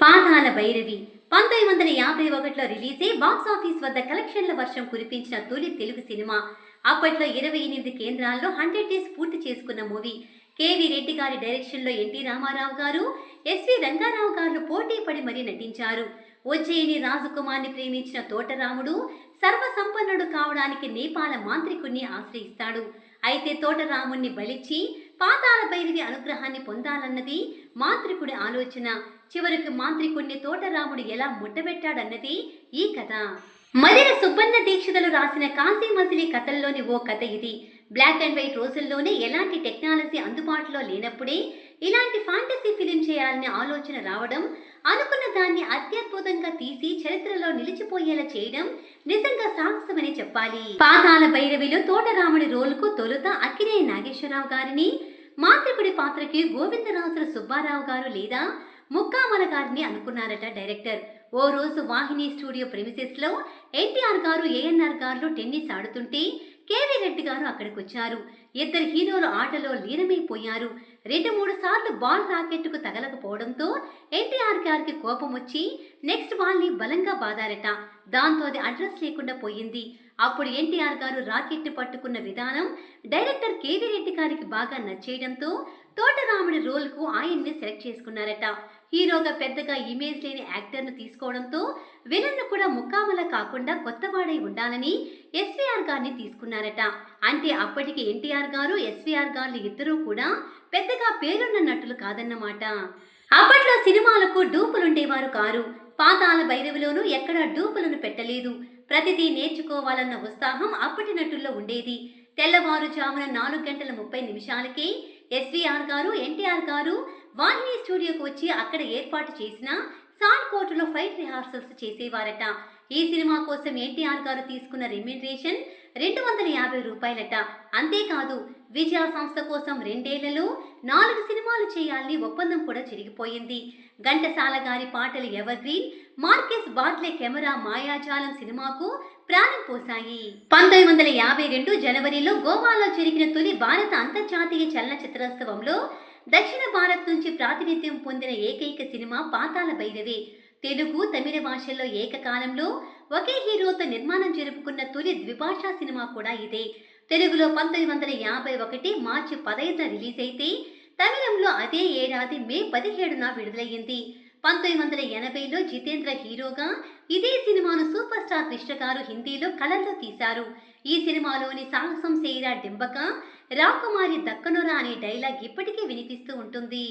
పాతాళ Bhairavi 1951లో రిలీజే box office వద్ద కలెక్షన్ల వర్షం కురిపించిన తొలి తెలుగు సినిమా. అప్పట్లో 28 కేంద్రాల్లో 100 డేస్ పూర్తి చేసుకున్న మూవీ. కేవీ రెడ్డి గారి డైరెక్షన్లో ఎన్టీ రామారావు గారు, ఎస్వి రంగారావు గారు పోటీ పడి మరీ నటించారు. ఉజ్జయిని రాజకుమార్ని ప్రేమించిన తోటరాముడు సర్వసంపన్నుడు కావడానికి నేపాల మాంత్రికుణ్ణి ఆశ్రయిస్తాడు. అయితే తోటరాముణ్ణి బలిచ్చి పాతాళ భైరవి అనుగ్రహాన్ని పొందాలన్నది మాంత్రికుడి ఆలోచన. చివరికి మాంత్రికుణ్ణి తోటరాముడు ఎలా ముట్టబెట్టాడన్నది ఈ కథ. మదిర సుబ్బన్న దీక్షితులు రాసిన కాశీ మజిలీ కథల్లోని ఓ కథ ఇది. బ్లాక్ అండ్ వైట్ రోజుల్లోనే ఎలాంటి టెక్నాలజీ అందుబాటులో లేనప్పుడే ఇలాంటి ఫ్యాంటసీ ఫిలిం చేయాలనే ఆలోచన రావడం, అనుకున్న దాన్ని అత్యద్భుతంగా తీసి చరిత్రలో నిలిచిపోయేలా చేయడం నిజంగా సాహసమని చెప్పాలి. పాతాళ భైరవిలో తోటరాముడి రోల్కు తొలుత అక్కినేని నాగేశ్వరరావు గారిని, మాంత్రికుడి పాత్రకి గోవిందరాజుల సుబ్బారావు గారు లేదా ముక్కామల గారిని అనుకున్నారట డైరెక్టర్. ఓ రోజు వాహిని స్టూడియో ప్రెమిసెస్ లో ఎన్టీఆర్ గారు, ఏఎన్ఆర్ గారు టెన్నిస్ ఆడుతుంటే కేవీ రెడ్డి గారు అక్కడికి వచ్చారు. ఇద్దరు హీరోలు ఆటలో లీనమైపోయారు. 2-3 సార్లు బాల్ రాకెట్కు తగలకపోవడంతో ఎన్టీఆర్ గారికి కోపం వచ్చి నెక్స్ట్ బాల్ని బలంగా బాదారట. దాంతో అది అడ్రస్ లేకుండా పోయింది. అప్పుడు ఎన్టీఆర్ గారు రాకెట్ పట్టుకున్న విధానం డైరెక్టర్ కేవీ రెడ్డి గారికి బాగా నచ్చేయడంతో తోటరాముడి రోల్కు ఆయన్ని సెలెక్ట్ చేసుకున్నారట. హీరోగా పెద్దగా ఇమేజ్ లేని యాక్టర్ను తీసుకోవడంతో విలన్ను కూడా ముక్కామల కాకుండా కొత్తవాడై ఉండాలని ఎస్వీఆర్ గారిని తీసుకున్నారట. అంటే అప్పటికి ఎన్టీఆర్ గారు, ఎస్వీఆర్ గారు ఇద్దరూ కూడా పెద్దగా పేరున్న నటులు కాదన్నమాట. అప్పట్లో సినిమాలకు డూపులుండేవారు కారు. పాతాళ భైరవిలోనూ ఎక్కడా డూపులను పెట్టలేదు. ప్రతిదీ నేర్చుకోవాలన్న ఉత్సాహం అప్పటి నటుల్లో ఉండేది. తెల్లవారుజామున 4:30 ఎస్వీఆర్ గారు, ఎన్టీఆర్ గారు వాహిని స్టూడియోకి వచ్చి అక్కడ ఏర్పాటు చేసిన సాన్ కోర్టులో ఫైట్ రిహార్సల్స్ చేసేవారట. ఈ సినిమా కోసం ఎన్టీఆర్ గారు తీసుకున్న రెమ్యూనరేషన్ 250 రూపాయలట. అంతేకాదు, విజయ సంస్థ కోసం 2 ఏళ్లలో 4 సినిమాలు చేయాలని ఒప్పందం కూడా జరిగిపోయింది. ఘంటసాల గారి పాటలు ever green, Marcus Bartley camera మాయాజాలం సినిమాకు ప్రాణం పోసాయి. 1952 జనవరిలో గోవాలో జరిగిన తొలి భారత అంతర్జాతీయ చలనచిత్రోత్సవంలో దక్షిణ భారత్ నుంచి ప్రాతినిధ్యం పొందిన ఏకైక సినిమా పాతాళ భైరవి. తెలుగు, తమిళ భాషల్లో ఏకకాలంలో ఒకే హీరోతో నిర్మాణం జరుపుకున్న తొలి ద్విభాషా సినిమా కూడా ఇదే. తెలుగులో 1951 మార్చి 15న రిలీజ్ అయితే తమిళంలో అదే ఏడాది మే 17న విడుదలయ్యింది. 1980లో జితేంద్ర హీరోగా ఇదే సినిమాను సూపర్ స్టార్ కృష్ణ గారు హిందీలో కలర్లో తీశారు. ఈ సినిమాలోని సాహసం సేరా డింబక, రాకుమారి దక్కనురా అనే డైలాగ్ ఇప్పటికీ వినిపిస్తూ ఉంటుంది.